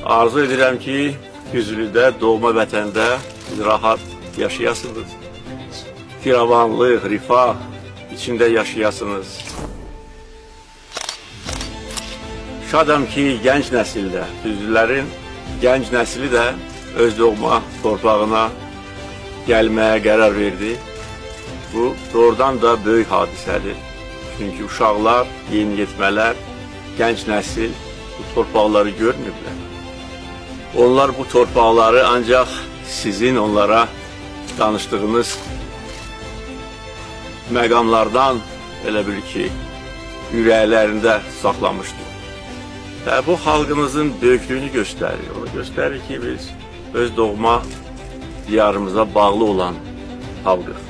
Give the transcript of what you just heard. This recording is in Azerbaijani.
Arzu edirəm ki, Düzlüdə, doğma vətəndə rahat yaşayasınız. Firavanlıq, rifah içində yaşayasınız. Şadam ki, gənc nəsildə, Düzlülərin gənc nəsli də öz doğma torpağına gəlməyə qərar verdi. Bu, doğrudan da böyük hadisədir. Çünki uşaqlar, yeniyetmələr, gənc nəsil bu torpaqları görmürlər. Onlar bu torpaqları ancaq sizin onlara danışdığınız məqamlardan elə bil ki, ürəklərində saxlamışdır. Və bu xalqımızın böyüklüyünü göstərir. O göstərir ki, biz öz doğma diyarımıza bağlı olan xalqıq.